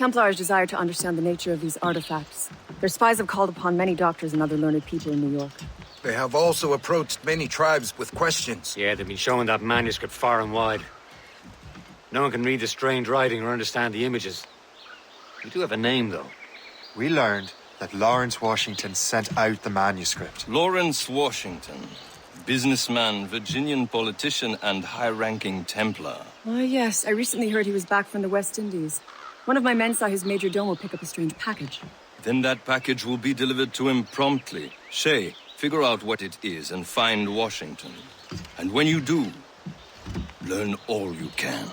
Templars desire to understand the nature of these artifacts. Their spies have called upon many doctors and other learned people in New York. They have also approached many tribes with questions. Yeah, they've been showing that manuscript far and wide. No one can read the strange writing or understand the images. You do have a name, though. We learned that Lawrence Washington sent out the manuscript. Lawrence Washington. Businessman, Virginian politician, and high-ranking Templar. Ah, yes. I recently heard he was back from the West Indies. One of my men saw his major domo pick up a strange package. Then that package will be delivered to him promptly. Shay, figure out what it is and find Washington. And when you do, learn all you can.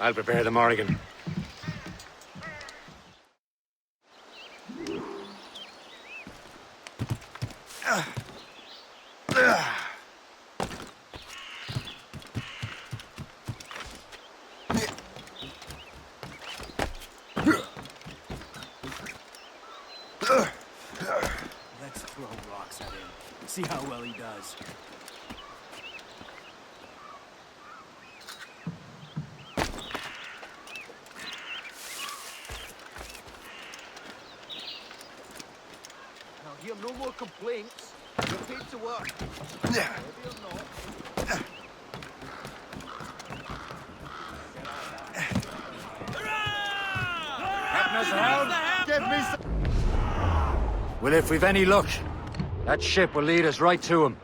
I'll prepare the Morrigan. Let's throw rocks at him. See how well he does. Now hear no more complaints. You're paid to work. Maybe or not. Give me some... Well, if we've any luck, that ship will lead us right to him.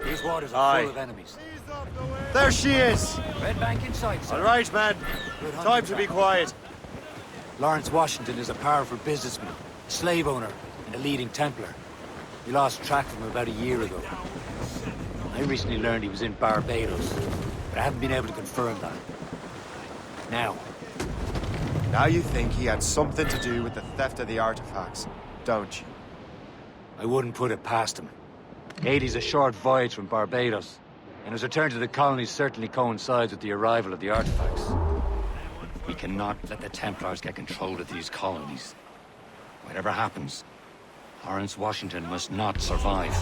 These waters are full of enemies. There she is! Red Bank inside, sir. All right, man. Time to be quiet. Lawrence Washington is a powerful businessman, slave owner, and a leading Templar. We lost track of him about a year ago. I recently learned he was in Barbados, but I haven't been able to confirm that. Now you think he had something to do with the theft of the artifacts, don't you? I wouldn't put it past him. Haiti's a short voyage from Barbados, and his return to the colonies certainly coincides with the arrival of the artifacts. We cannot let the Templars get control of these colonies. Whatever happens, Lawrence Washington must not survive.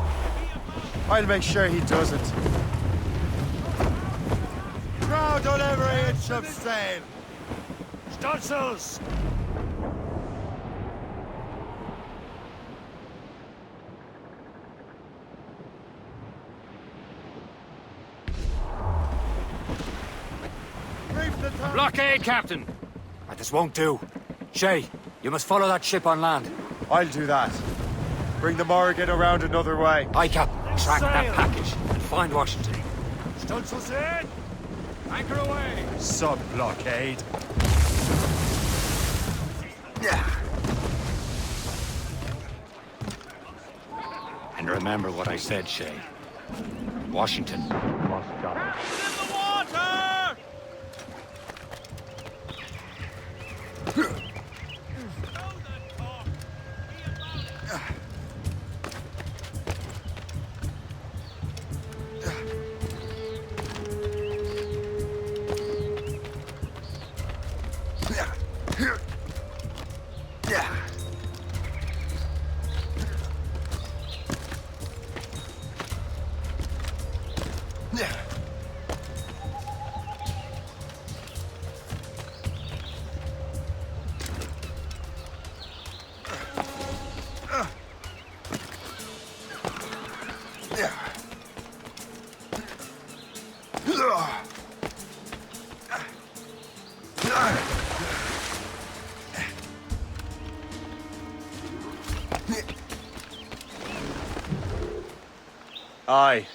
I'll make sure he doesn't. Crowd on every inch of sail! Stolzels! Blockade, Captain! This won't do. Shay, you must follow that ship on land. I'll do that. Bring the Morrigan around another way. Aye, Captain. Track that package and find Washington. Stolzels in! Anchor away! Sub-blockade. And remember what I said, Shay. Washington must die. In the water! Aye.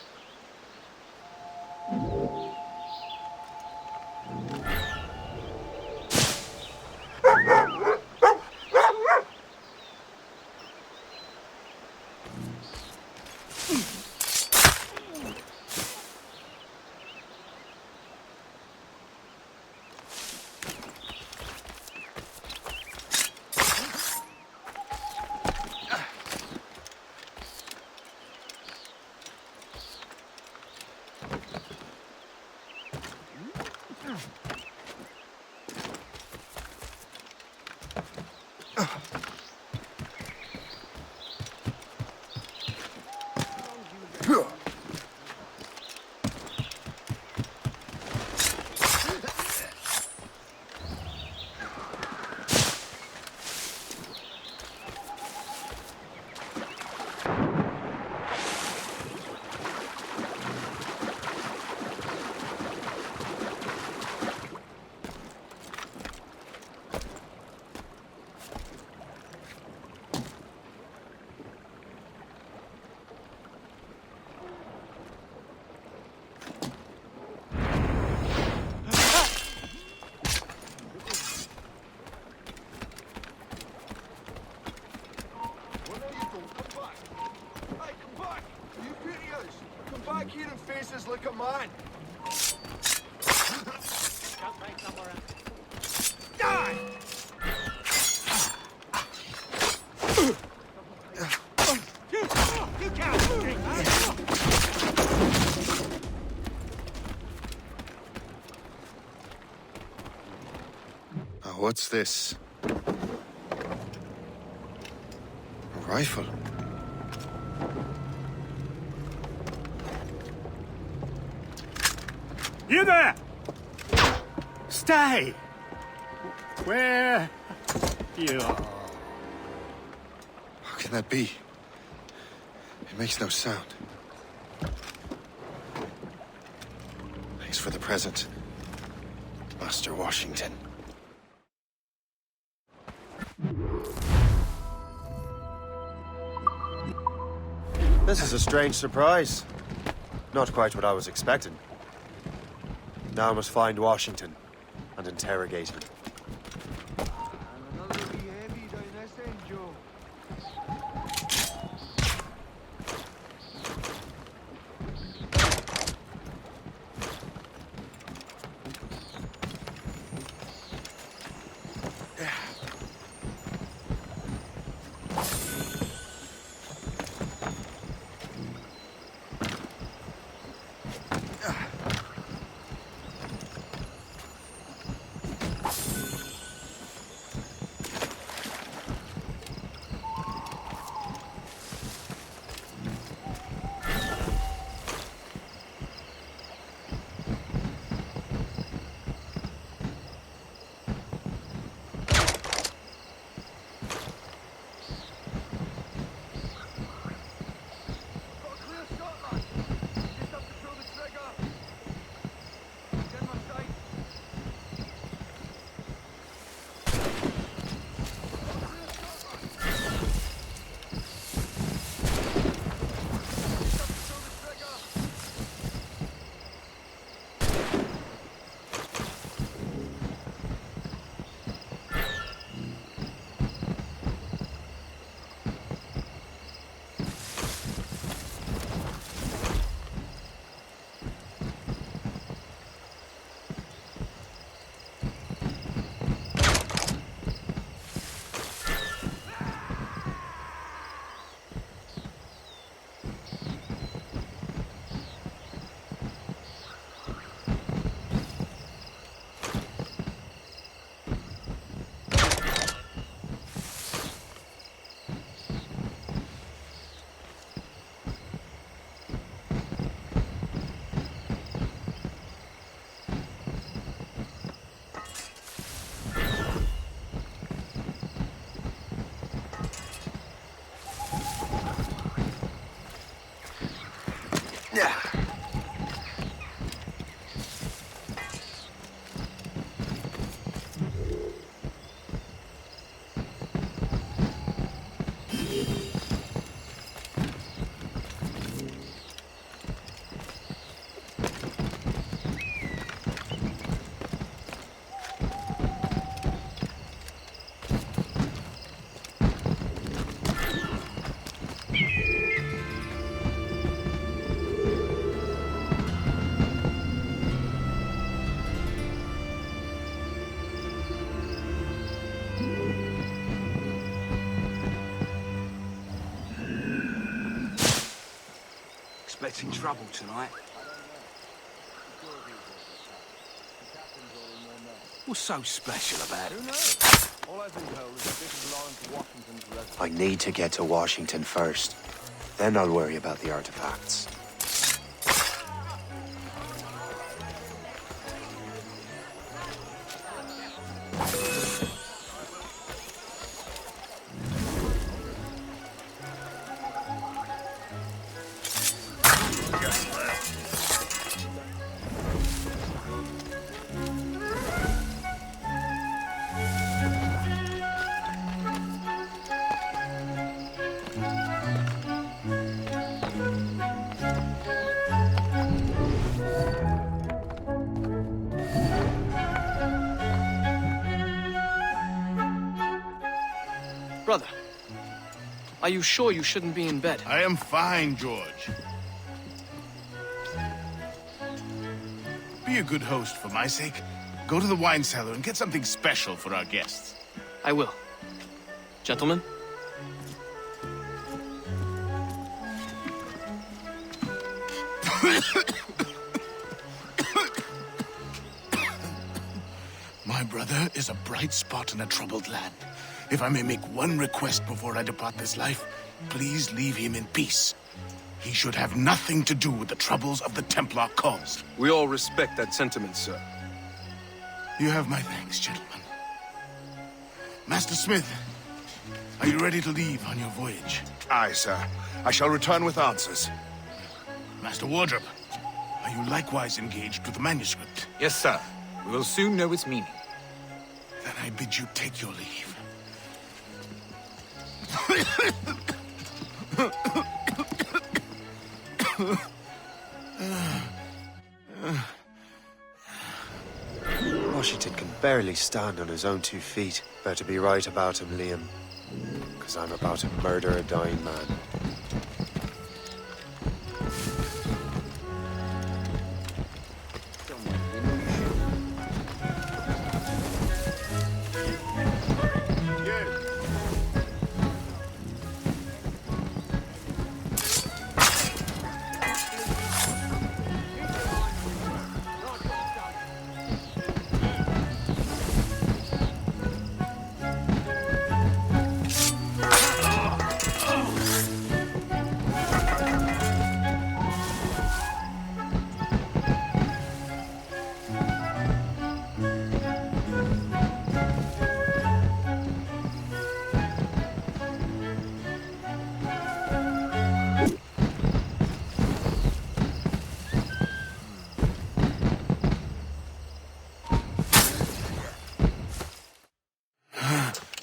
faces like a man. Die! You can't escape that! Oh, what's this? A rifle. You there! Stay! Where you are? How can that be? It makes no sound. Thanks for the present, Master Washington. This is a strange surprise. Not quite what I was expecting. Now I must find Washington and interrogate him. And another wee heavy down this end, Joe. Expecting trouble tonight. What's so special about it? Who knows? All I've been told is that this belongs to Washington's residence. I need to get to Washington first. Then I'll worry about the artifacts. Brother, are you sure you shouldn't be in bed? I am fine, George. Be a good host for my sake. Go to the wine cellar and get something special for our guests. I will. Gentlemen? My brother is a bright spot in a troubled land. If I may make one request before I depart this life, please leave him in peace. He should have nothing to do with the troubles of the Templar cause. We all respect that sentiment, sir. You have my thanks, gentlemen. Master Smith, are you ready to leave on your voyage? Aye, sir. I shall return with answers. Master Wardrop, are you likewise engaged with the manuscript? Yes, sir. We will soon know its meaning. Then I bid you take your leave. Washington can barely stand on his own 2 feet. Better be right about him, Liam. Because I'm about to murder a dying man.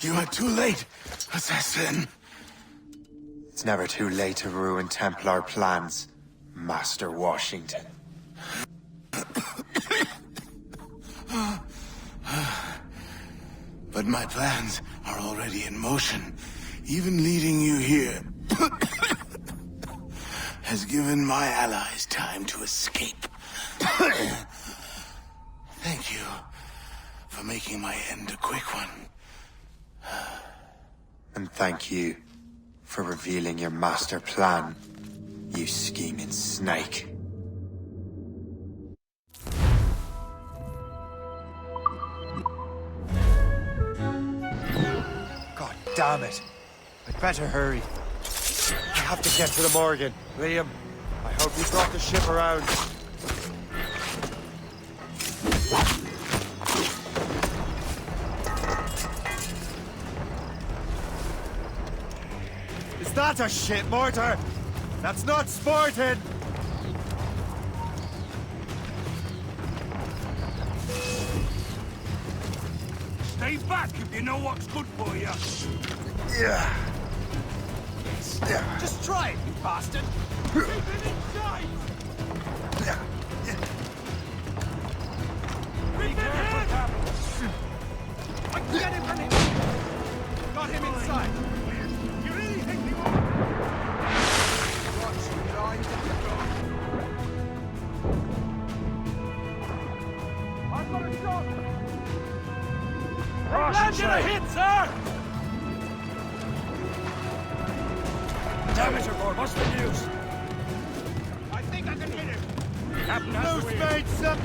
You are too late, assassin. It's never too late to ruin Templar plans, Master Washington. But my plans are already in motion. Even leading you here has given my allies time to escape. Thank you for making my end a quick one. And thank you for revealing your master plan, you scheming snake. God damn it. I'd better hurry. I have to get to the Morgan. Liam, I hope you brought the ship around. Is that a ship mortar? That's not sporting! Stay back if you know what's good for you. Yeah. Just try it, you bastard! Keep it inside! Be careful, Captain! I can get him from him! Got him inside! You really think he won't? Watch you guys at the door! I've got a shot! Landed a hit, sir! Damage aboard, what's the news? I think I can hit him! Captain has the wheel. Mate, sir!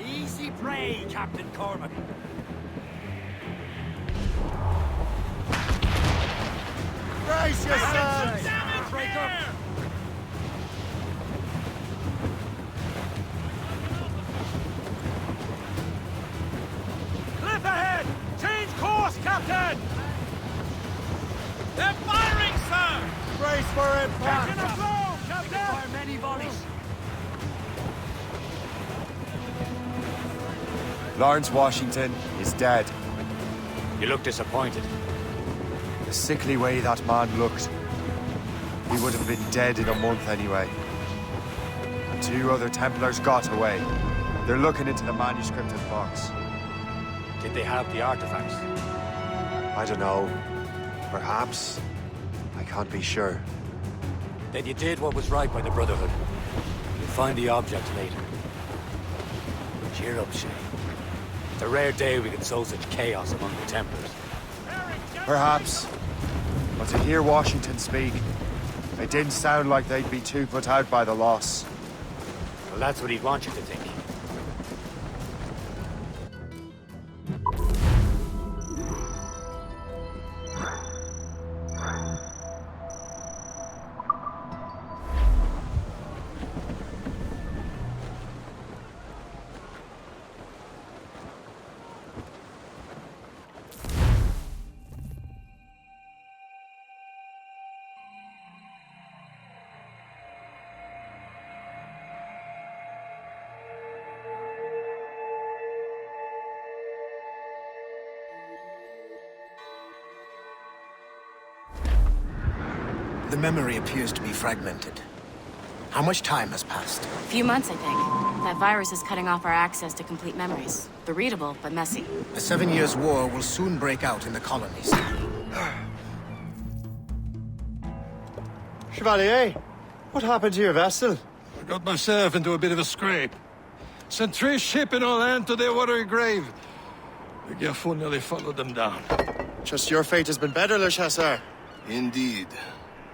Easy prey, Captain Cormac. Brace yourselves! Captain! They're firing, sir! Brace for impact! Catching a blow, Captain! Fire many volleys. Lawrence Washington is dead. You look disappointed. The sickly way that man looked. He would have been dead in a month anyway. And 2 other Templars got away. They're looking into the manuscripted box. Did they have the artifacts? I don't know. Perhaps. I can't be sure. Then you did what was right by the Brotherhood. You'll find the object later. Cheer up, Shay. It's a rare day we can sow such chaos among the Templars. Perhaps. But to hear Washington speak, it didn't sound like they'd be too put out by the loss. Well, that's what he'd want you to think. The memory appears to be fragmented. How much time has passed? A few months, I think. That virus is cutting off our access to complete memories. They're readable, but messy. A 7 Years' War will soon break out in the colonies. Chevalier, what happened to your vessel? I got myself into a bit of a scrape. Sent 3 ships in all hand to their watery grave. The Gerfaut nearly followed them down. Just your fate has been better, Le Chasseur. Indeed.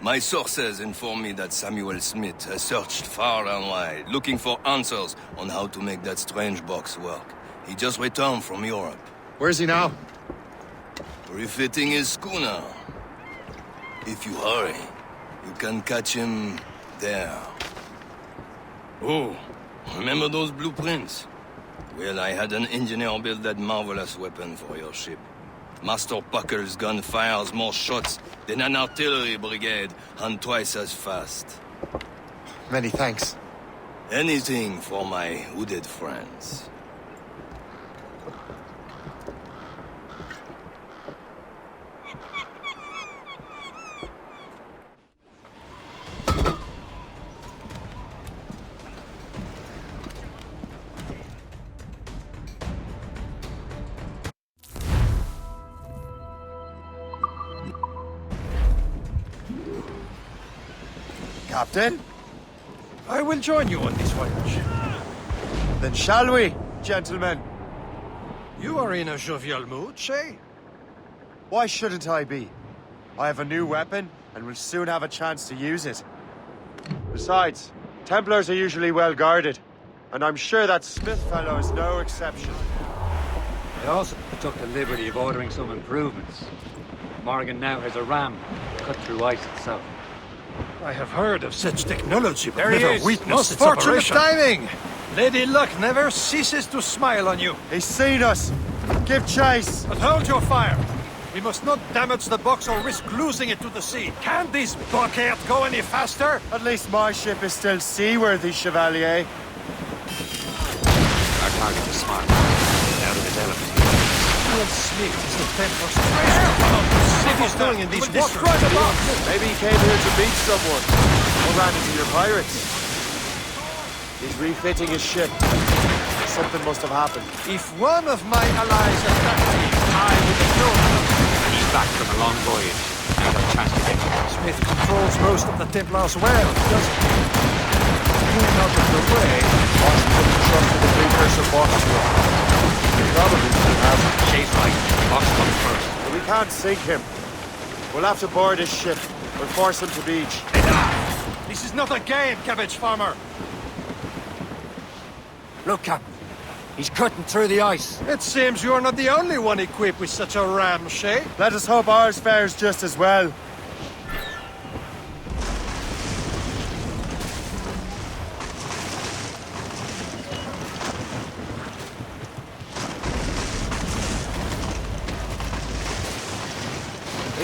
My sources inform me that Samuel Smith has searched far and wide, looking for answers on how to make that strange box work. He just returned from Europe. Where's he now? Refitting his schooner. If you hurry, you can catch him there. Oh, remember those blueprints? Well, I had an engineer build that marvelous weapon for your ship. Master Puckle's gun fires more shots than an artillery brigade, and twice as fast. Many thanks. Anything for my hooded friends. Captain? I will join you on this voyage. Then shall we, gentlemen? You are in a jovial mood, Shay? Why shouldn't I be? I have a new weapon, and will soon have a chance to use it. Besides, Templars are usually well guarded, and I'm sure that Smith fellow is no exception. I also took the liberty of ordering some improvements. Morgan now has a ram cut through ice itself. I have heard of such technology, but There he never is. witnessed Most its fortunate operation. timing! Lady Luck never ceases to smile on you. He's seen us! Give chase! But hold your fire. We must not damage the box or risk losing it to the sea. Can this bucket go any faster? At least my ship is still seaworthy, Chevalier. Our target is smart. Out of his element. Samuel Smith is the Templar's treasure. What he's doing in these waters? Maybe he came here to meet someone, or ran into your pirates. He's refitting his ship. Something must have happened. If one of my allies attacked me, I would have known. He's back from a long voyage. Now the chance to get him. Smith controls most of the Templars well, doesn't he? Getting out of the way. Washington trusted the precursor box to him. He probably still has it. Shay's right. Box comes first. But we can't sink him. We'll have to board his ship. We'll force him to beach. Enough! This is not a game, cabbage farmer. Look, Captain. He's cutting through the ice. It seems you're not the only one equipped with such a ram, Shay. Let us hope ours fares just as well.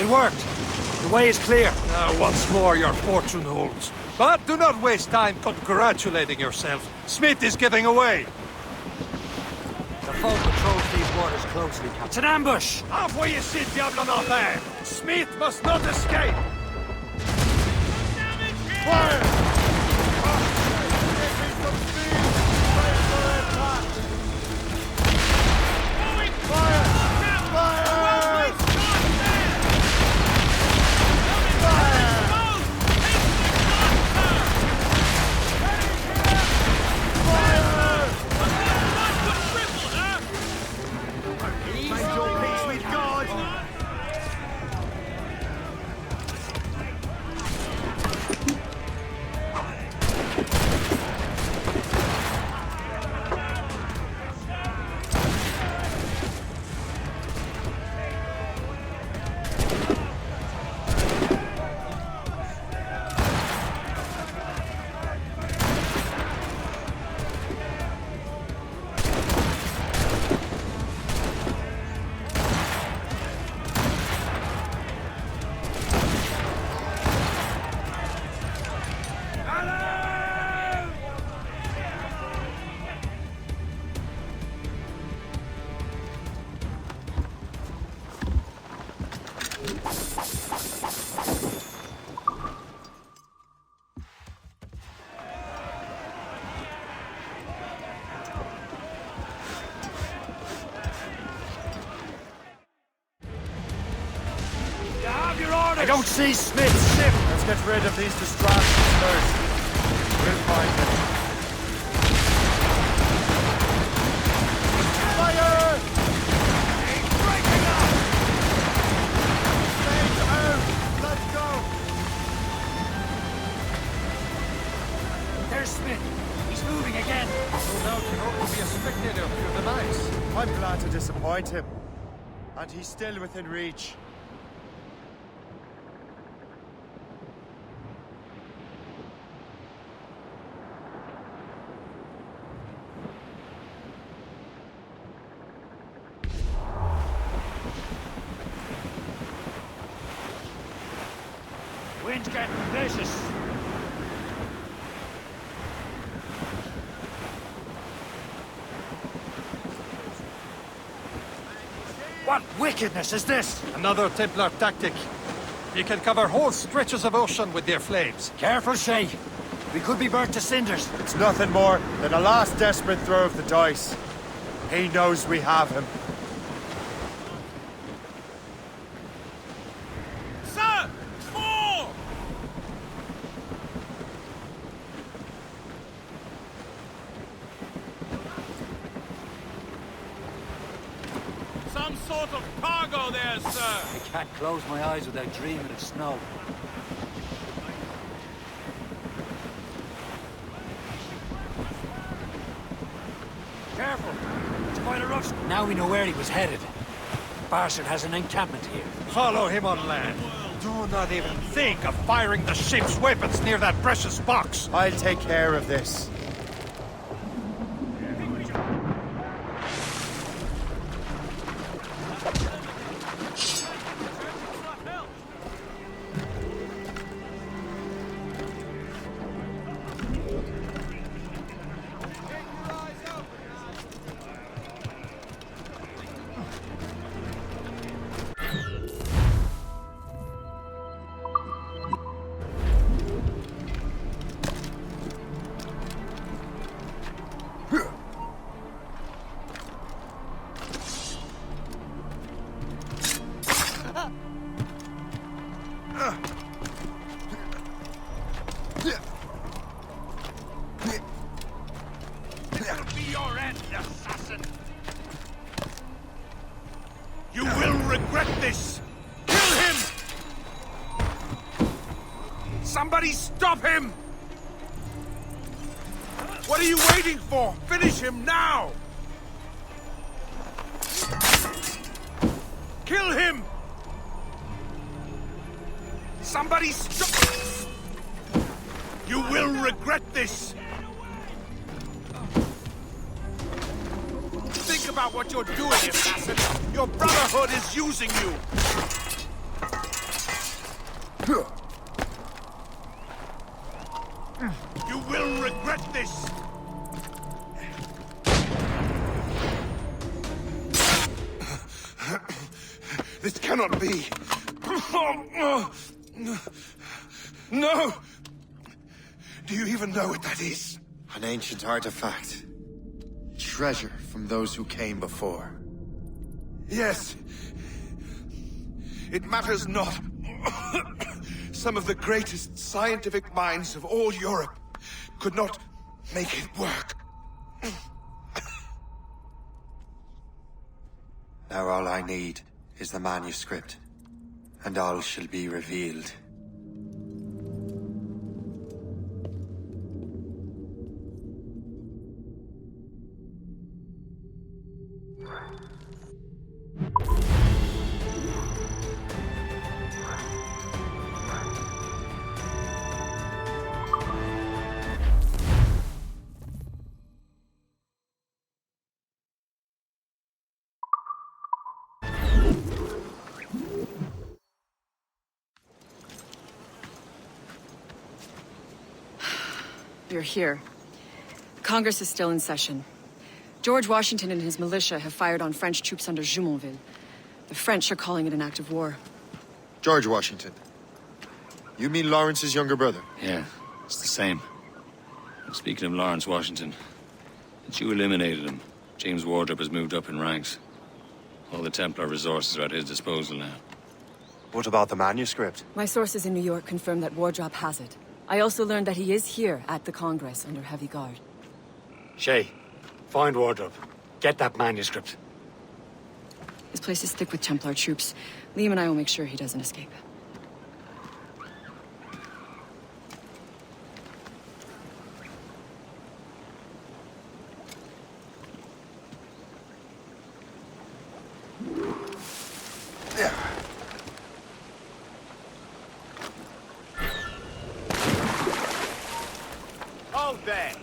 It worked. The way is clear. Now, once more, your fortune holds. But do not waste time congratulating yourself. Smith is giving away. The foe patrols these waters closely, Captain. It's an ambush! Off where you sit, Diablo Nothing! Smith must not escape! Fire! I don't see Smith's ship! Let's get rid of these distractions first. We'll find them. Fire! He's breaking up! Stage out! Let's go! There's Smith. He's moving again. No doubt you hope to be a spectator through the night. I'm glad to disappoint him. And he's still within reach. Wind's getting vicious. What wickedness is this? Another Templar tactic. You can cover whole stretches of ocean with their flames. Careful, Shay. We could be burnt to cinders. It's nothing more than a last desperate throw of the dice. He knows we have him. Sir! More! Some sort of cargo there, sir! I can't close my eyes without dreaming of snow. Careful! It's quite a rough... Now we know where he was headed. Bastard has an encampment here. Follow him on land. Do not even think of firing the ship's weapons near that precious box. I'll take care of this. That'll be your end, assassin! You will regret this! Kill him! Somebody stop him! What are you waiting for? Finish him now! Kill him! Somebody stop! You will regret this! Think about what you're doing, assassin! Your Brotherhood is using you! You will regret this! This cannot be. No! Do you even know what that is? An ancient artifact. Treasure from those who came before. Yes. It matters not. Some of the greatest scientific minds of all Europe could not make it work. Now all I need is the manuscript, and all shall be revealed. You're here. Congress is still in session. George Washington and his militia have fired on French troops under Jumonville. The French are calling it an act of war. George Washington. You mean Lawrence's younger brother? Yeah, it's the same. Speaking of Lawrence Washington, since you eliminated him, James Wardrop has moved up in ranks. All the Templar resources are at his disposal now. What about the manuscript? My sources in New York confirm that Wardrop has it. I also learned that he is here at the Congress under heavy guard. Shay, find Wardrop. Get that manuscript. His place is thick with Templar troops. Liam and I will make sure he doesn't escape. Hold there!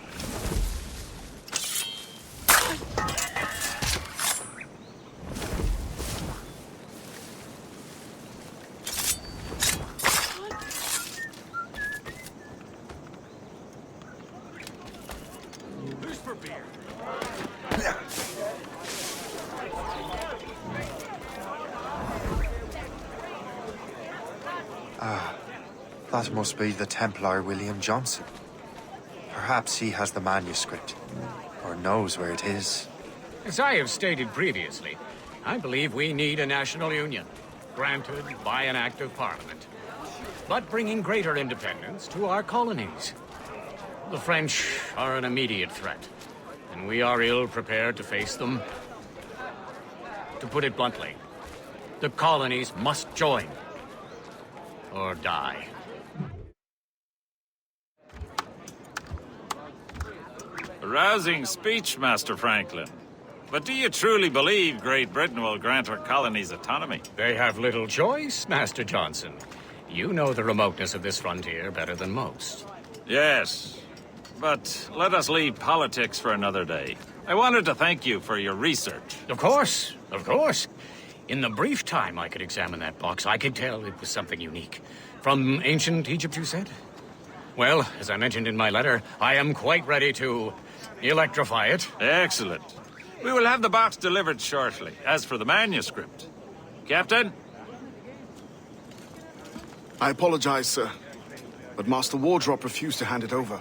Who's for beer? That must be the Templar William Johnson. Perhaps he has the manuscript, or knows where it is. As I have stated previously, I believe we need a national union, granted by an act of parliament, but bringing greater independence to our colonies. The French are an immediate threat, and we are ill prepared to face them. To put it bluntly, the colonies must join, or die. A rousing speech, Master Franklin. But do you truly believe Great Britain will grant her colonies autonomy? They have little choice, Master Johnson. You know the remoteness of this frontier better than most. Yes, but let us leave politics for another day. I wanted to thank you for your research. Of course, of course. In the brief time I could examine that box, I could tell it was something unique. From ancient Egypt, you said? Well, as I mentioned in my letter, I am quite ready to electrify it. Excellent. We will have the box delivered shortly. As for the manuscript... Captain? I apologize, sir. But Master Wardrop refused to hand it over.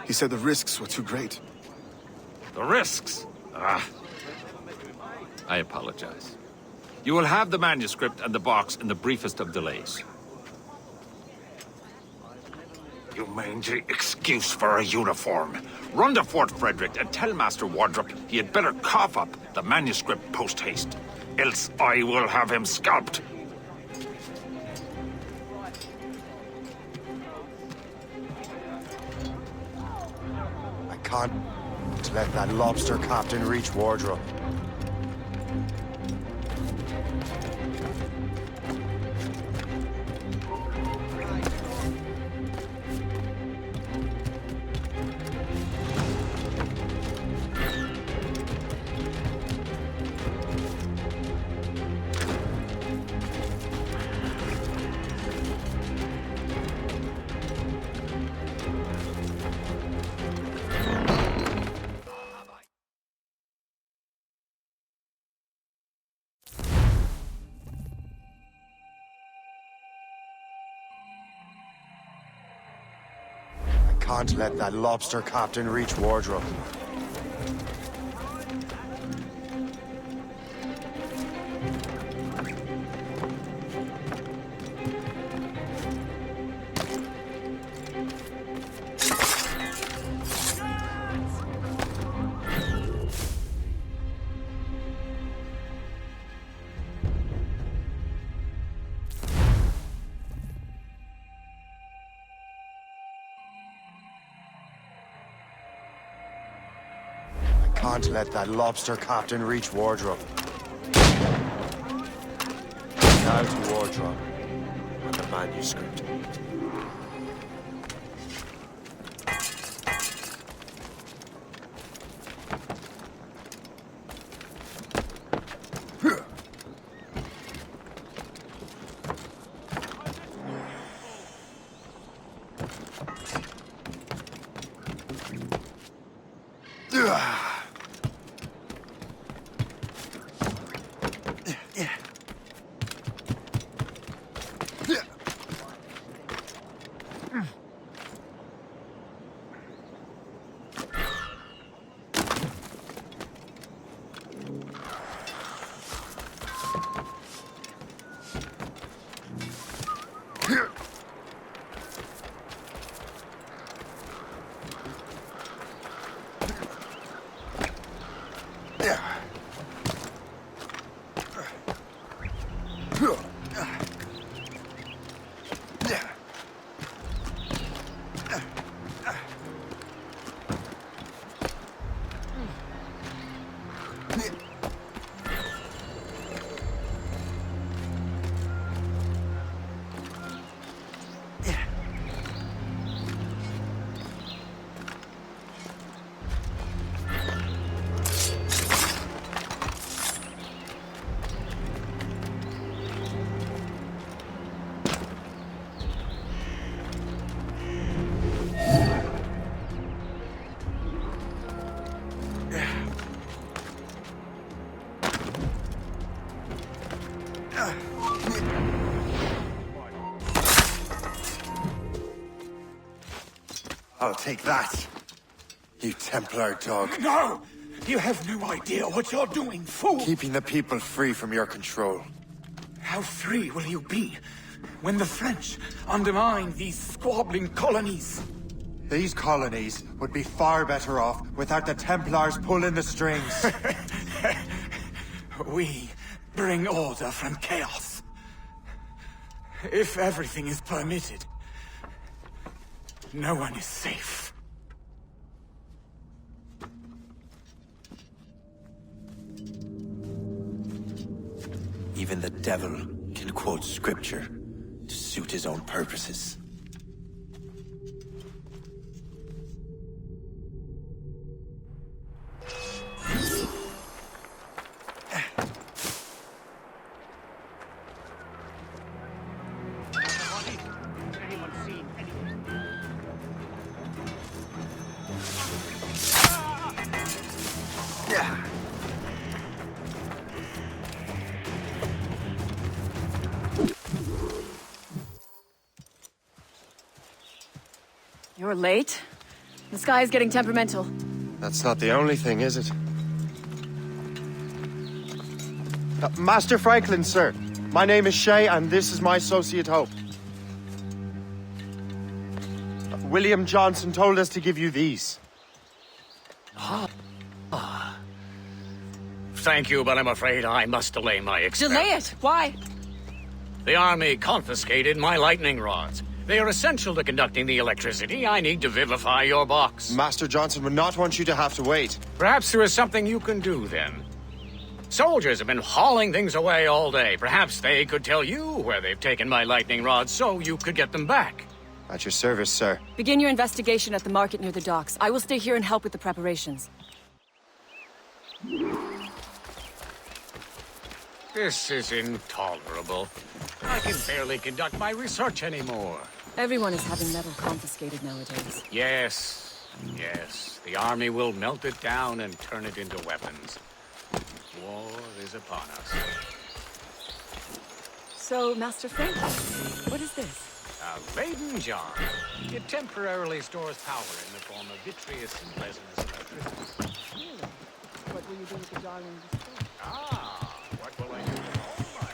He said the risks were too great. The risks? Ah. I apologize. You will have the manuscript and the box in the briefest of delays. You mangy excuse for a uniform. Run to Fort Frederick and tell Master Wardrop he had better cough up the manuscript post-haste. Else I will have him scalped. I can't let that lobster captain reach Wardrop. Can't let that lobster captain reach Wardrop. Can't let that lobster captain reach Wardrop. Now to Wardrop and the manuscript. I'll take that, you Templar dog. No! You have no idea what you're doing, fool! Keeping the people free from your control. How free will you be when the French undermine these squabbling colonies? These colonies would be far better off without the Templars pulling the strings. We bring order from chaos. If everything is permitted, no one is safe. Even the devil can quote scripture to suit his own purposes. You're late. The sky is getting temperamental. That's not the only thing, is it? Master Franklin, sir. My name is Shay, and this is my associate Hope. William Johnson told us to give you these. Thank you, but I'm afraid I must delay my experiment. Delay it? Why? The army confiscated my lightning rods. They are essential to conducting the electricity I need to vivify your box. Master Johnson would not want you to have to wait. Perhaps there is something you can do, then. Soldiers have been hauling things away all day. Perhaps they could tell you where they've taken my lightning rods so you could get them back. At your service, sir. Begin your investigation at the market near the docks. I will stay here and help with the preparations. This is intolerable. I can barely conduct my research anymore. Everyone is having metal confiscated nowadays. Yes, yes. The army will melt it down and turn it into weapons. War is upon us. So, Master Franklin, what is this? A Maiden jar. It temporarily stores power in the form of vitreous and resinous electricity. Really? What will you do with the jar in display? Ah, what will I do with all my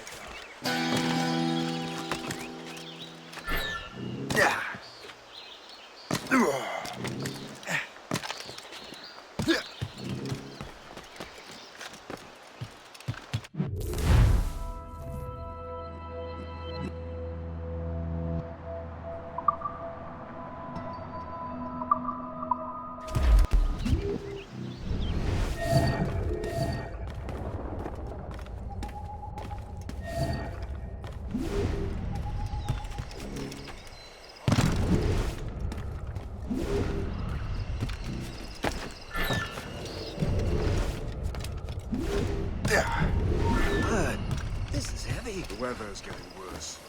This is heavy. The weather is getting worse.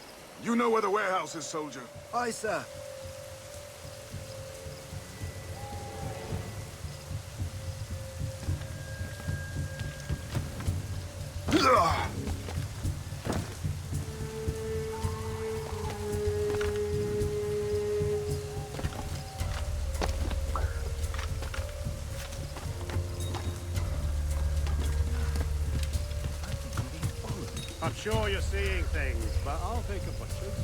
You know where the warehouse is, soldier? Aye, sir. I'm sure you're seeing things, but I'll take a butcher's.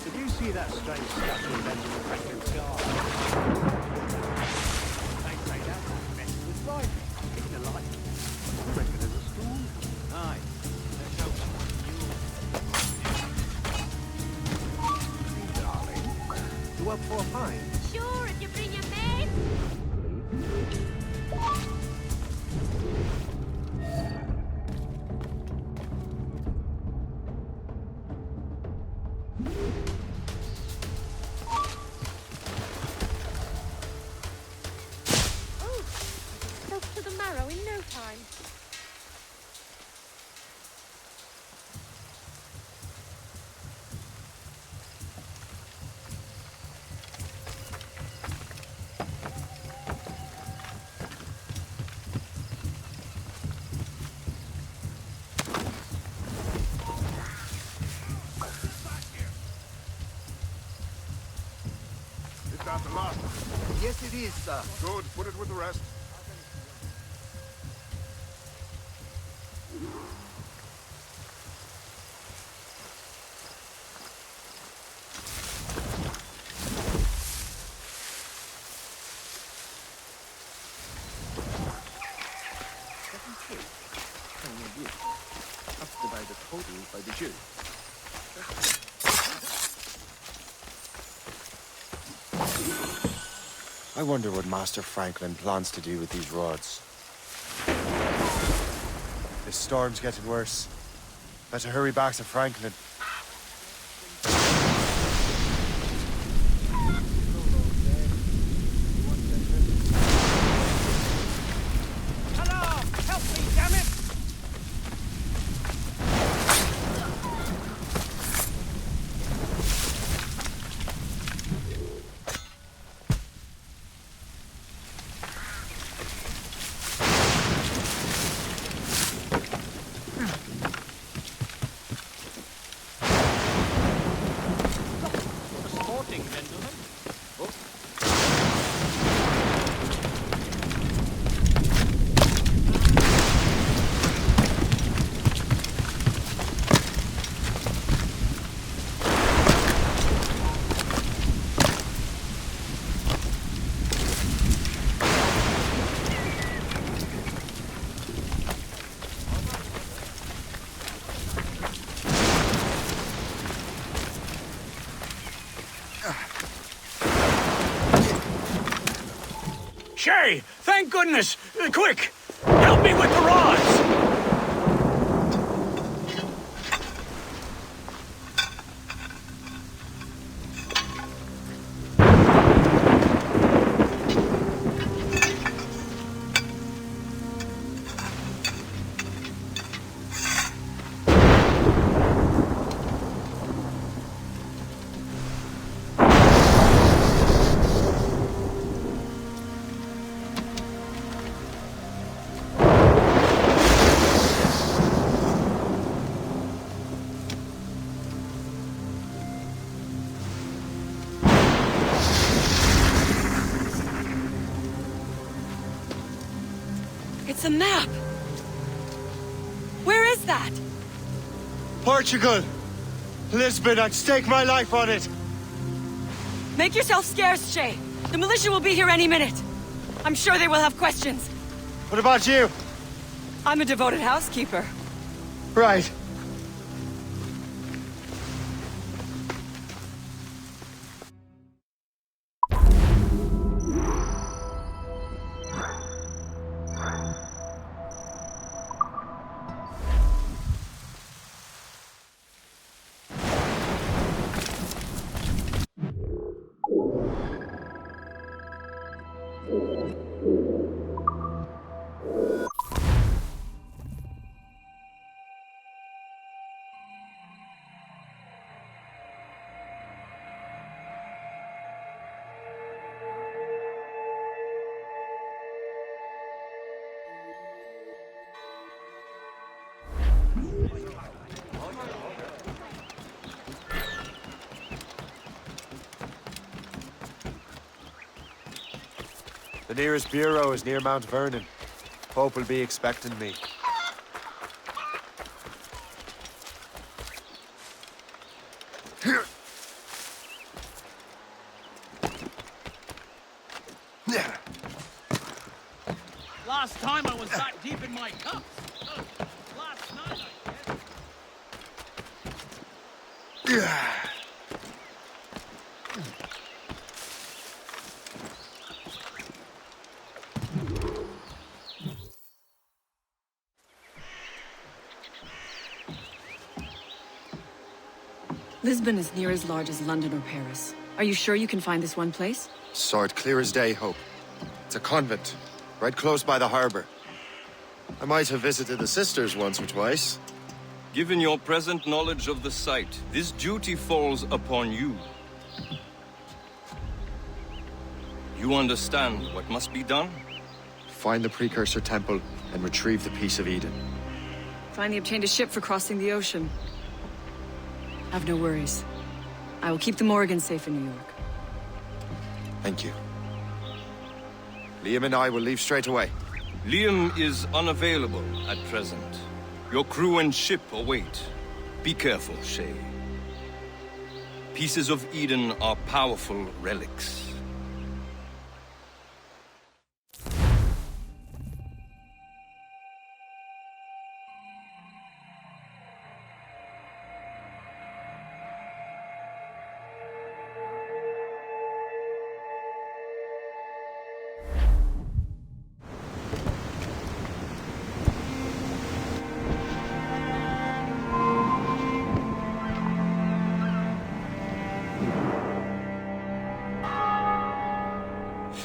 Did you see that strange statue of Benjamin Franklin's guard? They say that mess was right. It's alive. I reckon there's a storm. Aye. Let's hope you darling. You up for a pint? Sure, if you bring your maid. Oh, soaked to the marrow in no time. Is that the last of it? Yes, it is, sir. Good, put it with the rest. Up divided total by the Jew. I wonder what Master Franklin plans to do with these rods. This storm's getting worse. Better hurry back to Franklin. Hello! Help me, damn it! sporting gentleman. Shay, thank goodness! Quick! Help me with the rods! It's a map! Where is that? Portugal! Lisbon, I'd stake my life on it! Make yourself scarce, Shay. The militia will be here any minute. I'm sure they will have questions. What about you? I'm a devoted housekeeper. Right. The nearest bureau is near Mount Vernon. Pope will be expecting me. Last time I was that deep in my cups. Last night I guess. Lisbon is near as large as London or Paris. Are you sure you can find this one place? Saw it clear as day, Hope. It's a convent, right close by the harbor. I might have visited the sisters once or twice. Given your present knowledge of the site, this duty falls upon you. You understand what must be done? Find the Precursor Temple and retrieve the Piece of Eden. Finally obtained a ship for crossing the ocean. Have no worries. I will keep the Morrigan safe in New York. Thank you. Liam and I will leave straight away. Liam is unavailable at present. Your crew and ship await. Be careful, Shay. Pieces of Eden are powerful relics.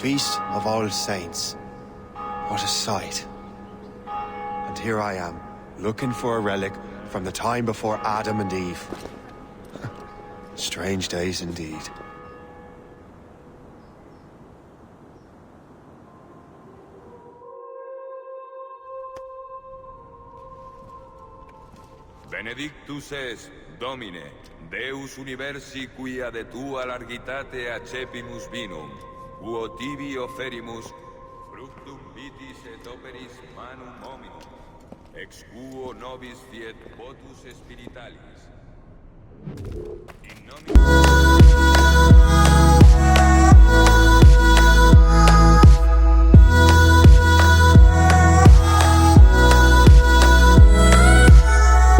Feast of All Saints. What a sight. And here I am, looking for a relic from the time before Adam and Eve. Strange days indeed. Benedictus es, Domine, Deus universi quia de tua largitate accepimus vinum, uo tibi oferimus, fructum vitis et operis manum hominum, ex quo nobis fiet votus spiritualis. In nomine